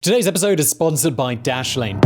Today's episode is sponsored by Dashlane.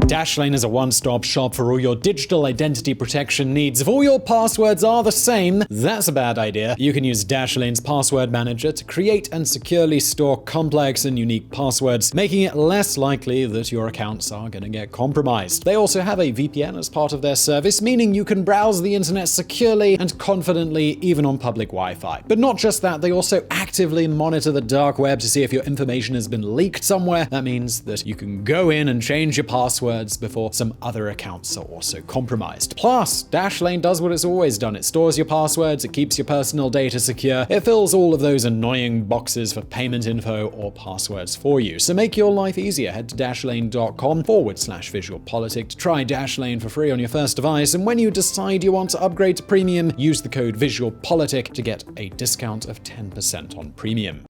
Dashlane is a one-stop shop for all your digital identity protection needs. If all your passwords are the same, that's a bad idea. You can use Dashlane's password manager to create and securely store complex and unique passwords, making it less likely that your accounts are going to get compromised. They also have a VPN as part of their service, meaning you can browse the internet securely and confidently even on public Wi-Fi. But not just that, they also actively monitor the dark web to see if your information has been leaked somewhere. That means that you can go in and change your password before some other accounts are also compromised. Plus, Dashlane does what it's always done. It stores your passwords, it keeps your personal data secure, it fills all of those annoying boxes for payment info or passwords for you. So make your life easier. Head to dashlane.com/VisualPolitik to try Dashlane for free on your first device, and when you decide you want to upgrade to premium, use the code VisualPolitik to get a discount of 10% on premium.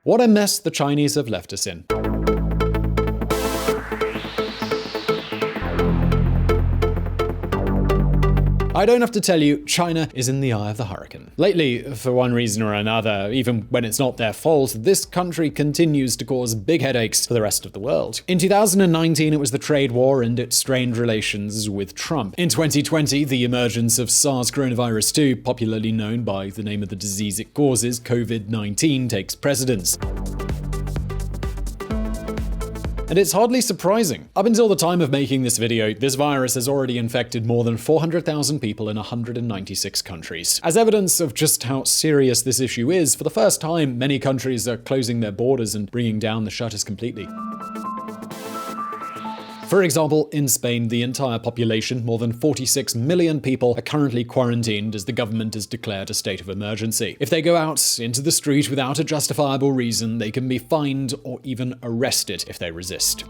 What a mess the Chinese have left us in. I don't have to tell you, China is in the eye of the hurricane. Lately, for one reason or another, even when it's not their fault, this country continues to cause big headaches for the rest of the world. In 2019, it was the trade war and its strained relations with Trump. In 2020, the emergence of SARS coronavirus 2, popularly known by the name of the disease it causes, COVID-19, takes precedence. And it's hardly surprising. Up until the time of making this video, this virus has already infected more than 400,000 people in 196 countries. As evidence of just how serious this issue is, for the first time, many countries are closing their borders and bringing down the shutters completely. For example, in Spain, the entire population, more than 46 million people, are currently quarantined as the government has declared a state of emergency. If they go out into the street without a justifiable reason, they can be fined or even arrested if they resist.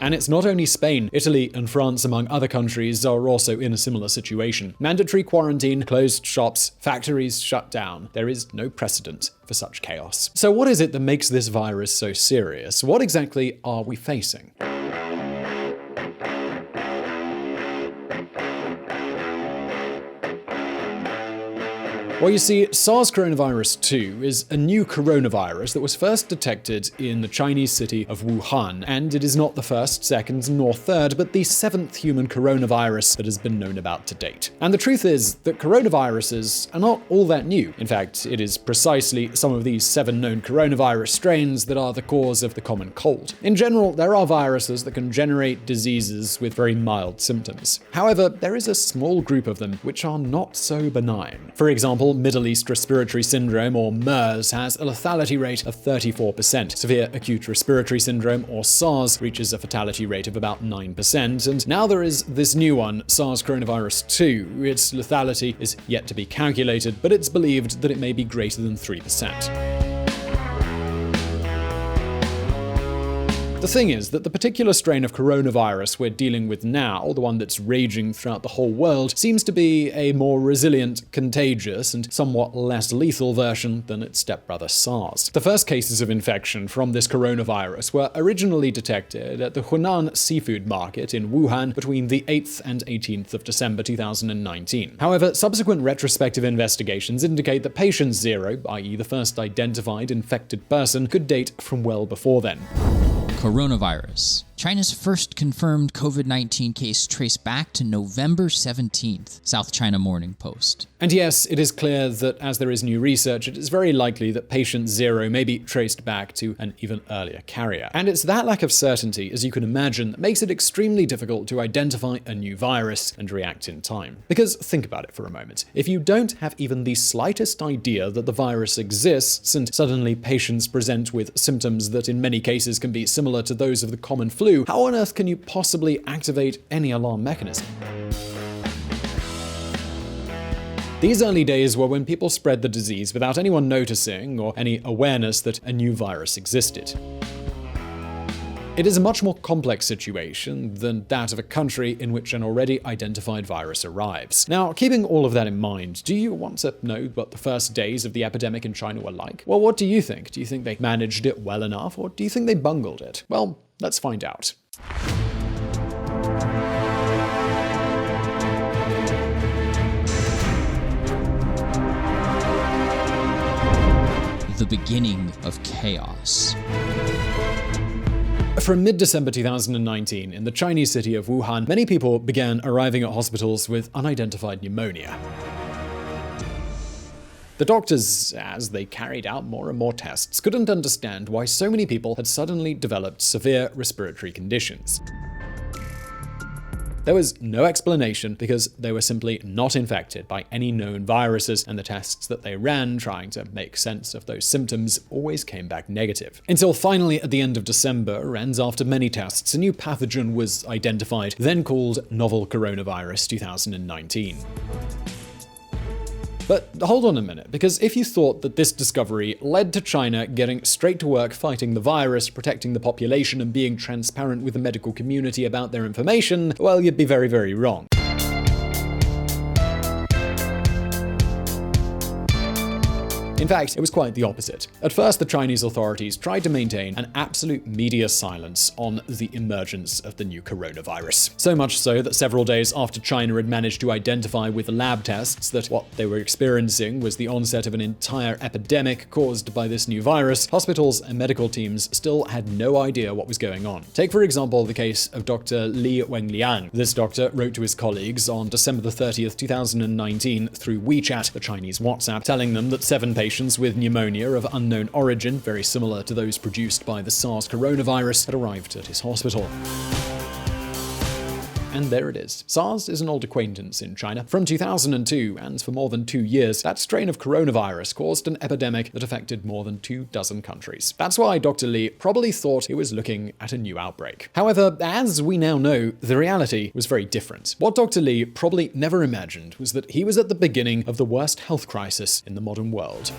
And it's not only Spain. Italy and France, among other countries, are also in a similar situation. Mandatory quarantine, closed shops, factories shut down. There is no precedent for such chaos. So what is it that makes this virus so serious? What exactly are we facing? Well, you see, SARS coronavirus 2 is a new coronavirus that was first detected in the Chinese city of Wuhan, and it is not the first, second, nor third, but the 7th human coronavirus that has been known about to date. And the truth is that coronaviruses are not all that new. In fact, it is precisely some of these 7 known coronavirus strains that are the cause of the common cold. In general, there are viruses that can generate diseases with very mild symptoms. However, there is a small group of them which are not so benign. For example, Middle East Respiratory Syndrome, or MERS, has a lethality rate of 34%. Severe Acute Respiratory Syndrome, or SARS, reaches a fatality rate of about 9%. And now there is this new one, SARS coronavirus 2. Its lethality is yet to be calculated, but it's believed that it may be greater than 3%. The thing is that the particular strain of coronavirus we're dealing with now, the one that's raging throughout the whole world, seems to be a more resilient, contagious, and somewhat less lethal version than its stepbrother SARS. The first cases of infection from this coronavirus were originally detected at the Hunan seafood market in Wuhan between the 8th and 18th of December 2019. However, subsequent retrospective investigations indicate that patient 0, i.e. the first identified infected person, could date from well before then. Coronavirus. China's first confirmed COVID-19 case traced back to November 17th, South China Morning Post. And yes, it is clear that as there is new research, it is very likely that patient 0 may be traced back to an even earlier carrier. And it's that lack of certainty, as you can imagine, that makes it extremely difficult to identify a new virus and react in time. Because think about it for a moment. If you don't have even the slightest idea that the virus exists, and suddenly patients present with symptoms that in many cases can be similar to those of the common flu, how on earth can you possibly activate any alarm mechanism? These early days were when people spread the disease without anyone noticing or any awareness that a new virus existed. It is a much more complex situation than that of a country in which an already identified virus arrives. Now, keeping all of that in mind, do you want to know what the first days of the epidemic in China were like? Well, what do you think? Do you think they managed it well enough, or do you think they bungled it? Well, let's find out. beginning of chaos. From mid-December 2019, in the Chinese city of Wuhan, many people began arriving at hospitals with unidentified pneumonia. The doctors, as they carried out more and more tests, couldn't understand why so many people had suddenly developed severe respiratory conditions. There was no explanation because they were simply not infected by any known viruses, and the tests that they ran trying to make sense of those symptoms always came back negative. Until finally, at the end of December, and after many tests, a new pathogen was identified, then called novel coronavirus 2019. But hold on a minute, because if you thought that this discovery led to China getting straight to work fighting the virus, protecting the population, and being transparent with the medical community about their information, well, you'd be very, very wrong. In fact, it was quite the opposite. At first, the Chinese authorities tried to maintain an absolute media silence on the emergence of the new coronavirus. So much so that several days after China had managed to identify with lab tests that what they were experiencing was the onset of an entire epidemic caused by this new virus, hospitals and medical teams still had no idea what was going on. Take, for example, the case of Dr. Li Wenliang. This doctor wrote to his colleagues on December 30th, 2019 through WeChat, the Chinese WhatsApp, telling them that 7 patients with pneumonia of unknown origin, very similar to those produced by the SARS coronavirus, had arrived at his hospital. And there it is. SARS is an old acquaintance in China. From 2002, and for more than 2 years, that strain of coronavirus caused an epidemic that affected more than 24 countries. That's why Dr. Li probably thought he was looking at a new outbreak. However, as we now know, the reality was very different. What Dr. Li probably never imagined was that he was at the beginning of the worst health crisis in the modern world.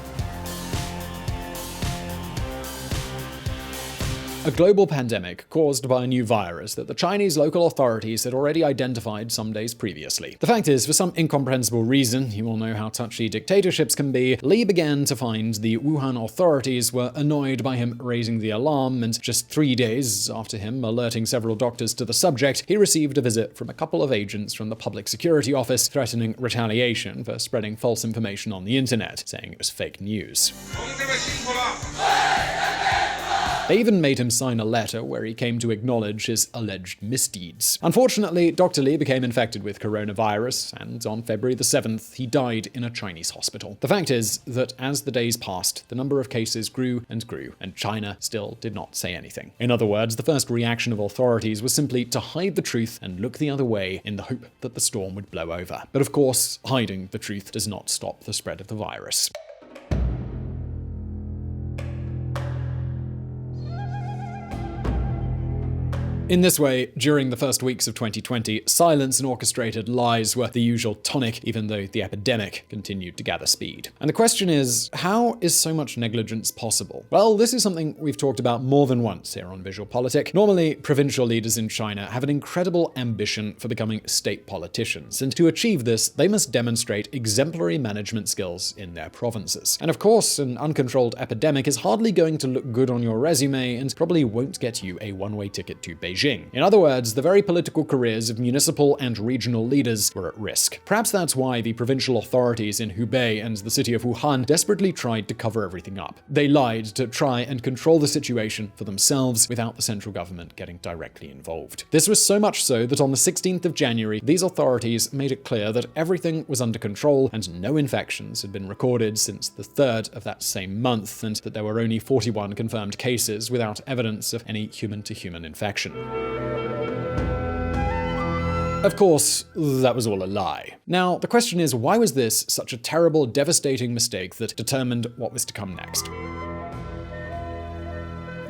A global pandemic caused by a new virus that the Chinese local authorities had already identified some days previously. The fact is, for some incomprehensible reason, you all know how touchy dictatorships can be, Li began to find the Wuhan authorities were annoyed by him raising the alarm, and just 3 days after him alerting several doctors to the subject, he received a visit from a couple of agents from the Public Security Office threatening retaliation for spreading false information on the internet, saying it was fake news. They even made him sign a letter where he came to acknowledge his alleged misdeeds. Unfortunately, Dr. Li became infected with coronavirus, and on February the 7th, he died in a Chinese hospital. The fact is that as the days passed, the number of cases grew, and China still did not say anything. In other words, the first reaction of authorities was simply to hide the truth and look the other way in the hope that the storm would blow over. But of course, hiding the truth does not stop the spread of the virus. In this way, during the first weeks of 2020, silence and orchestrated lies were the usual tonic, even though the epidemic continued to gather speed. And the question is, how is so much negligence possible? Well, this is something we've talked about more than once here on VisualPolitik. Normally, provincial leaders in China have an incredible ambition for becoming state politicians, and to achieve this, they must demonstrate exemplary management skills in their provinces. And of course, an uncontrolled epidemic is hardly going to look good on your resume and probably won't get you a one-way ticket to Beijing. In other words, the very political careers of municipal and regional leaders were at risk. Perhaps that's why the provincial authorities in Hubei and the city of Wuhan desperately tried to cover everything up. They lied to try and control the situation for themselves without the central government getting directly involved. This was so much so that on the 16th of January, these authorities made it clear that everything was under control and no infections had been recorded since the 3rd of that same month, and that there were only 41 confirmed cases without evidence of any human-to-human infection. Of course, that was all a lie. Now, the question is, why was this such a terrible, devastating mistake that determined what was to come next?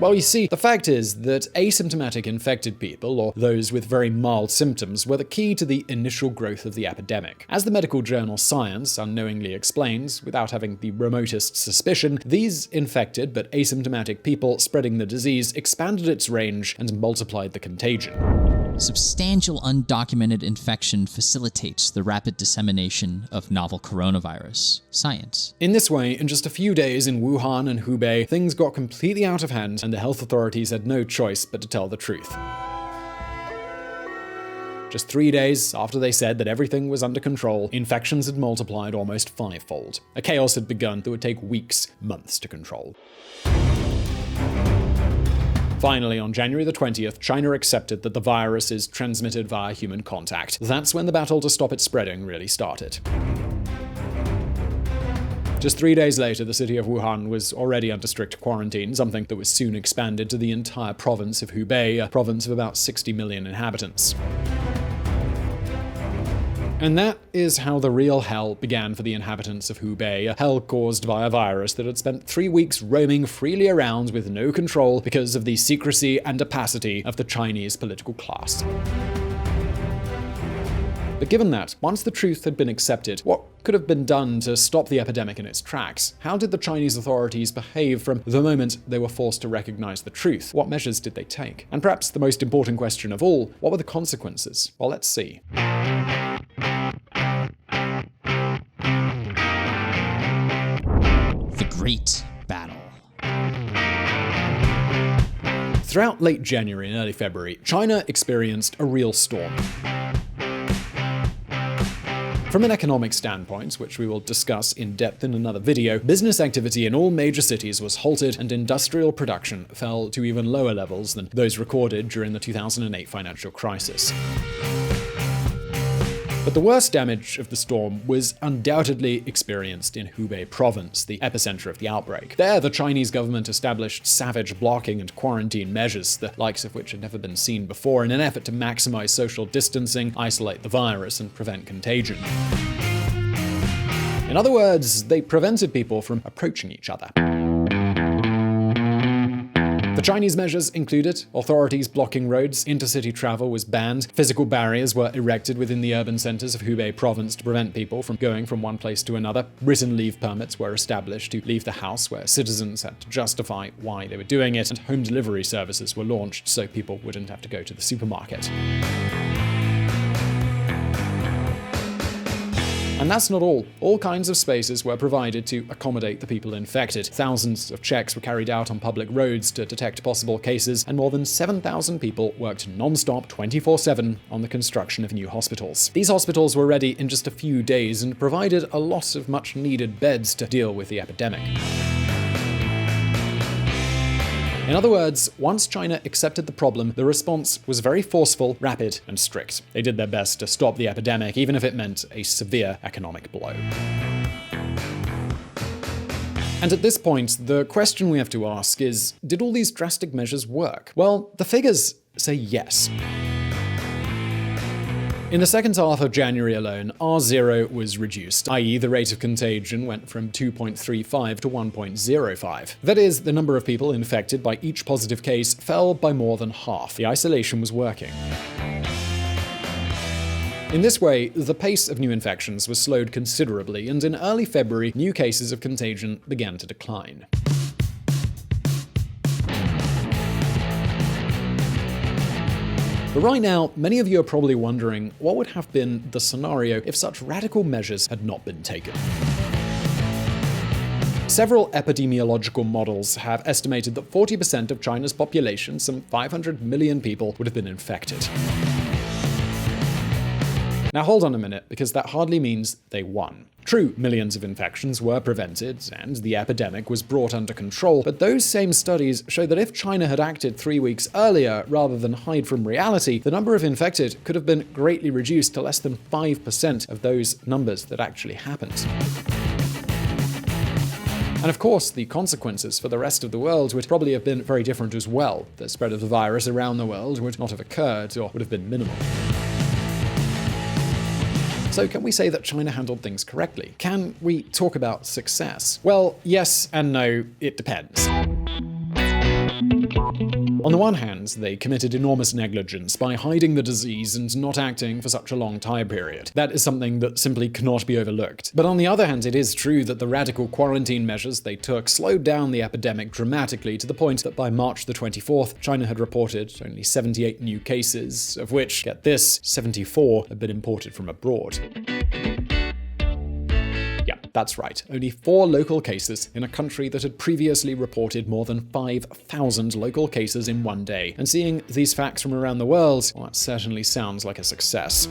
Well, you see, the fact is that asymptomatic infected people, or those with very mild symptoms, were the key to the initial growth of the epidemic. As the medical journal Science unknowingly explains, without having the remotest suspicion, these infected but asymptomatic people spreading the disease expanded its range and multiplied the contagion. Substantial undocumented infection facilitates the rapid dissemination of novel coronavirus. Science. In this way, in just a few days in Wuhan and Hubei, things got completely out of hand and the health authorities had no choice but to tell the truth. Just 3 days after they said that everything was under control, infections had multiplied almost fivefold. A chaos had begun that would take weeks, months to control. Finally, on January the 20th, China accepted that the virus is transmitted via human contact. That's when the battle to stop it spreading really started. Just 3 days later, the city of Wuhan was already under strict quarantine, something that was soon expanded to the entire province of Hubei, a province of about 60 million inhabitants. And that is how the real hell began for the inhabitants of Hubei, a hell caused by a virus that had spent 3 weeks roaming freely around with no control because of the secrecy and opacity of the Chinese political class. But given that, once the truth had been accepted, what could have been done to stop the epidemic in its tracks? How did the Chinese authorities behave from the moment they were forced to recognize the truth? What measures did they take? And perhaps the most important question of all, what were the consequences? Well, let's see. The Great Battle. Throughout late January and early February, China experienced a real storm. From an economic standpoint, which we will discuss in depth in another video, business activity in all major cities was halted and industrial production fell to even lower levels than those recorded during the 2008 financial crisis. But the worst damage of the storm was undoubtedly experienced in Hubei province, the epicenter of the outbreak. There, the Chinese government established savage blocking and quarantine measures, the likes of which had never been seen before, in an effort to maximize social distancing, isolate the virus, and prevent contagion. In other words, they prevented people from approaching each other. The Chinese measures included authorities blocking roads, intercity travel was banned, physical barriers were erected within the urban centers of Hubei province to prevent people from going from one place to another, written leave permits were established to leave the house where citizens had to justify why they were doing it, and home delivery services were launched so people wouldn't have to go to the supermarket. And that's not all. All kinds of spaces were provided to accommodate the people infected. Thousands of checks were carried out on public roads to detect possible cases, and more than 7,000 people worked non-stop 24/7 on the construction of new hospitals. These hospitals were ready in just a few days and provided a lot of much-needed beds to deal with the epidemic. In other words, once China accepted the problem, the response was very forceful, rapid, and strict. They did their best to stop the epidemic, even if it meant a severe economic blow. And at this point, the question we have to ask is, did all these drastic measures work? Well, the figures say yes. In the second half of January alone, R0 was reduced, i.e. the rate of contagion went from 2.35 to 1.05. That is, the number of people infected by each positive case fell by more than half. The isolation was working. In this way, the pace of new infections was slowed considerably, and in early February, new cases of contagion began to decline. But right now, many of you are probably wondering what would have been the scenario if such radical measures had not been taken. Several epidemiological models have estimated that 40% of China's population, some 500 million people, would have been infected. Now hold on a minute, because that hardly means they won. True, millions of infections were prevented, and the epidemic was brought under control, but those same studies show that if China had acted 3 weeks earlier rather than hide from reality, the number of infected could have been greatly reduced to less than 5% of those numbers that actually happened. And of course, the consequences for the rest of the world would probably have been very different as well. The spread of the virus around the world would not have occurred, or would have been minimal. So can we say that China handled things correctly? Can we talk about success? Well, yes and no, it depends. On the one hand, they committed enormous negligence by hiding the disease and not acting for such a long time period. That is something that simply cannot be overlooked. But on the other hand, it is true that the radical quarantine measures they took slowed down the epidemic dramatically, to the point that by March the 24th, China had reported only 78 new cases, of which, get this, 74 had been imported from abroad. Yeah, That's right, only 4 local cases in a country that had previously reported more than 5,000 local cases in one day. And seeing these facts from around the world, well, that certainly sounds like a success.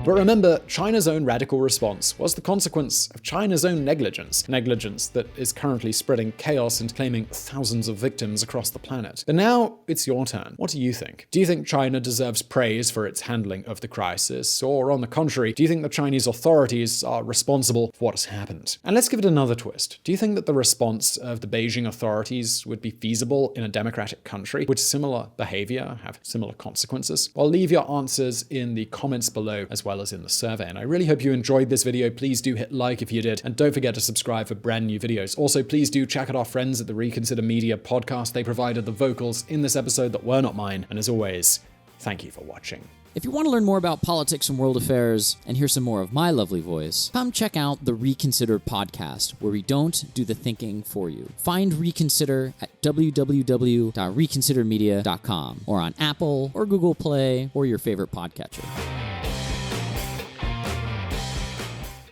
But remember, China's own radical response was the consequence of China's own negligence. Negligence that is currently spreading chaos and claiming thousands of victims across the planet. But now it's your turn. What do you think? Do you think China deserves praise for its handling of the crisis? Or on the contrary, do you think the Chinese authorities are responsible for what has happened? And let's give it another twist. Do you think that the response of the Beijing authorities would be feasible in a democratic country? Would similar behavior have similar consequences? Well, leave your answers in the comments below as well as in the survey. And I really hope you enjoyed this video. Please do hit like if you did, and don't forget to subscribe for brand new videos. Also, please do check out our friends at the Reconsider Media podcast. They provided the vocals in this episode that were not mine. And as always, thank you for watching. If you want to learn more about politics and world affairs and hear some more of my lovely voice, come check out the Reconsider podcast, where we don't do the thinking for you. Find Reconsider at www.reconsidermedia.com or on Apple or Google Play or your favorite podcatcher.